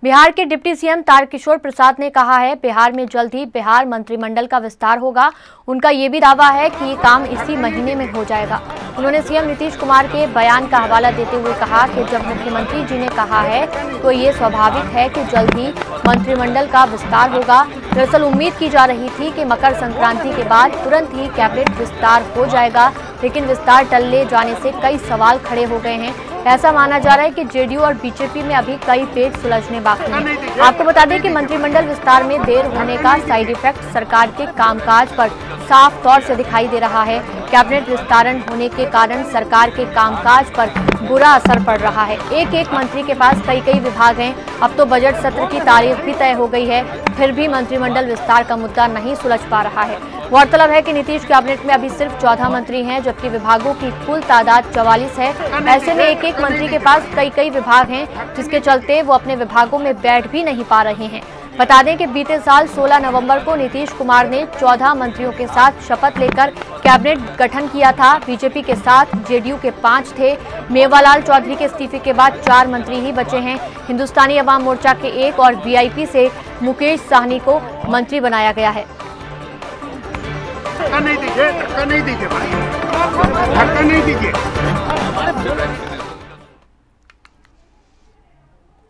बिहार के deputy CM Tarkishore Prasad ने कहा है बिहार में जल्द ही बिहार मंत्रिमंडल का विस्तार होगा। उनका ये भी दावा है कि ये काम इसी महीने में हो जाएगा। उन्होंने सीएम नीतीश कुमार के बयान का हवाला देते हुए कहा कि जब मुख्यमंत्री जी ने कहा है तो ये स्वाभाविक है कि जल्द ही मंत्रिमंडल का विस्तार होगा। दरअसल उम्मीद की जा रही थी कि मकर संक्रांति के बाद तुरंत ही कैबिनेट विस्तार हो जाएगा, लेकिन विस्तार टलने जाने से कई सवाल खड़े हो गए हैं। ऐसा माना जा रहा है कि जेडीयू और बीजेपी में अभी कई पेच सुलझने बाकी हैं। आपको बता दें कि मंत्रिमंडल विस्तार में देर होने का साइड इफेक्ट सरकार के कामकाज पर साफ तौर से दिखाई दे रहा है। कैबिनेट विस्तारण होने के कारण सरकार के कामकाज पर बुरा असर पड़ रहा है। एक एक मंत्री के पास कई विभाग हैं। अब तो बजट सत्र की तारीख भी तय हो गई है, फिर भी मंत्रिमंडल विस्तार का मुद्दा नहीं सुलझ पा रहा है। गौरतलब है कि नीतीश कैबिनेट में अभी सिर्फ 14 मंत्री हैं, जबकि विभागों की कुल तादाद 44 है। ऐसे में एक एक मंत्री के पास कई विभाग हैं, जिसके चलते वो अपने विभागों में बैठ भी नहीं पा रहे हैं। बता दें कि बीते साल 16 नवंबर को नीतीश कुमार ने 14 मंत्रियों के साथ शपथ लेकर कैबिनेट गठन किया था। बीजेपी के साथ जेडीयू के 5 थे। मेवालाल चौधरी के इस्तीफे के बाद 4 मंत्री ही बचे हैं। हिंदुस्तानी अवाम मोर्चा के 1 और वीआईपी से मुकेश साहनी को मंत्री बनाया गया है। धक्का नहीं दीजिए, धक्का नहीं दीजिए भाई, धक्का नहीं दीजिए।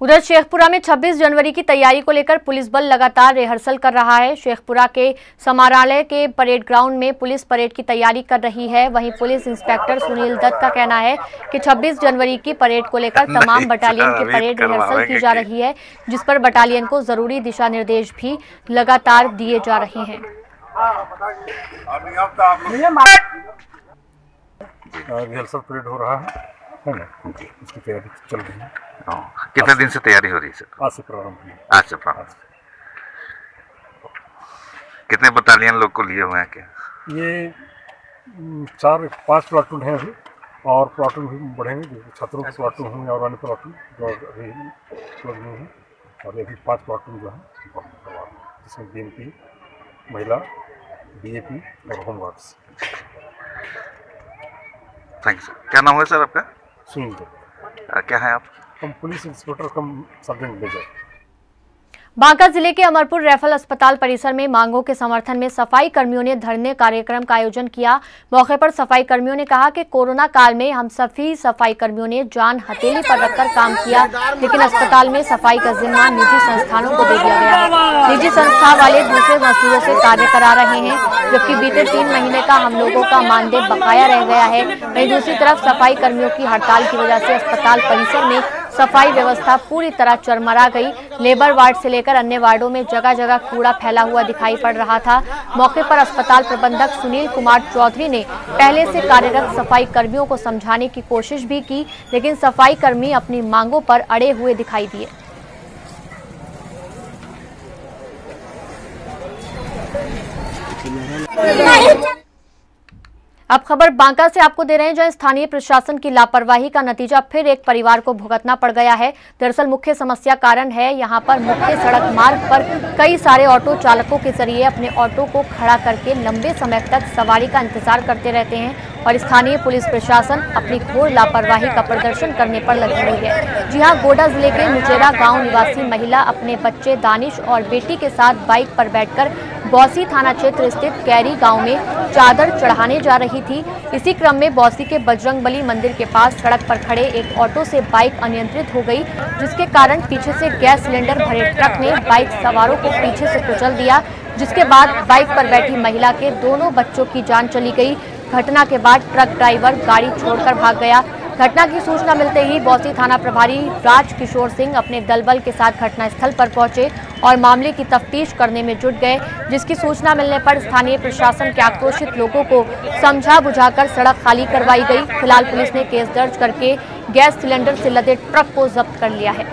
उधर शेखपुरा में 26 जनवरी की तैयारी को लेकर पुलिस बल लगातार रिहर्सल कर रहा है। शेखपुरा के समारालय के परेड ग्राउंड में पुलिस परेड की तैयारी कर रही है। वहीं पुलिस इंस्पेक्टर सुनील दत्त का कहना है कि 26 जनवरी की परेड को लेकर तमाम बटालियन की परेड रिहर्सल की जा रही है, जिस पर बटालियन को जरूरी दिशा निर्देश भी लगातार दिए जा रहे हैं। रिहर्सल परेड हो रहा है ना, उसकी तैयारी चल रही है। कितने दिन से तैयारी हो रही है सर? आज से प्रारंभ हुई। आज से प्रारंभ। कितने बटालियन लोग को लिए हुए हैं क्या? ये 4-5 प्लाटून है अभी, और प्लाटून भी बढ़ेंगे। छात्रों के प्लाटून होंगे और अन्य प्लाटून जो अभी उपलब्ध नहीं है, और अभी 5 प्लाटून जो है, जिसमें बीएमपी, महिला, डीएपी और होमगार्ड्स। Thank you sir. क्या नाम है सर आपका? सुनील। क्या है आप? हम पुलिस इंस्पेक्टर कम सब इंस्पेक्टर। बांका जिले के अमरपुर रैफल अस्पताल परिसर में मांगों के समर्थन में सफाई कर्मियों ने धरने कार्यक्रम का आयोजन किया। मौके पर सफाई कर्मियों ने कहा कि कोरोना काल में हम सभी सफाई कर्मियों ने जान हथेली पर रखकर काम किया, लेकिन अस्पताल में सफाई का जिम्मा निजी संस्थानों को दे दिया गया है। निजी संस्था वाले दूसरे मजदूरों से कार्य करा रहे हैं, जबकि बीते 3 महीने का हम लोगों का मानदेय बकाया रह गया है। वहीं दूसरी तरफ सफाई कर्मियों की हड़ताल की वजह से अस्पताल परिसर में सफाई व्यवस्था पूरी तरह चरमरा गई। लेबर वार्ड से लेकर अन्य वार्डों में जगह जगह कूड़ा फैला हुआ दिखाई पड़ रहा था। मौके पर अस्पताल प्रबंधक सुनील कुमार चौधरी ने पहले से कार्यरत सफाई कर्मियों को समझाने की कोशिश भी की, लेकिन सफाई कर्मी अपनी मांगों पर अड़े हुए दिखाई दिए। अब खबर बांका से आपको दे रहे हैं, जहां स्थानीय प्रशासन की लापरवाही का नतीजा फिर एक परिवार को भुगतना पड़ गया है। दरअसल मुख्य समस्या कारण है यहां पर मुख्य सड़क मार्ग पर कई सारे ऑटो चालकों के जरिए अपने ऑटो को खड़ा करके लंबे समय तक सवारी का इंतजार करते रहते हैं, और स्थानीय पुलिस प्रशासन अपनी घोर लापरवाही का प्रदर्शन करने पर लगी हुई है। जी हां, गोड्डा जिले के मुचेरा गाँव निवासी महिला अपने बच्चे दानिश और बेटी के साथ बाइक पर बैठकर बौसी थाना क्षेत्र स्थित कैरी गांव में चादर चढ़ाने जा रही थी। इसी क्रम में बौसी के बजरंगबली मंदिर के पास सड़क पर खड़े एक ऑटो से बाइक अनियंत्रित हो गई, जिसके कारण पीछे से गैस सिलेंडर भरे ट्रक ने बाइक सवारों को पीछे से कुचल दिया, जिसके बाद बाइक पर बैठी महिला के दोनों बच्चों की जान चली गई। घटना के बाद ट्रक ड्राइवर गाड़ी छोड़कर भाग गया। घटना की सूचना मिलते ही बौसी थाना प्रभारी राज किशोर सिंह अपने दलबल के साथ घटनास्थल पर पहुंचे और मामले की तफ्तीश करने में जुट गए, जिसकी सूचना मिलने पर स्थानीय प्रशासन के आक्रोशित लोगों को समझा बुझाकर सड़क खाली करवाई गई। फिलहाल पुलिस ने केस दर्ज करके गैस सिलेंडर से लदे ट्रक को जब्त कर लिया है।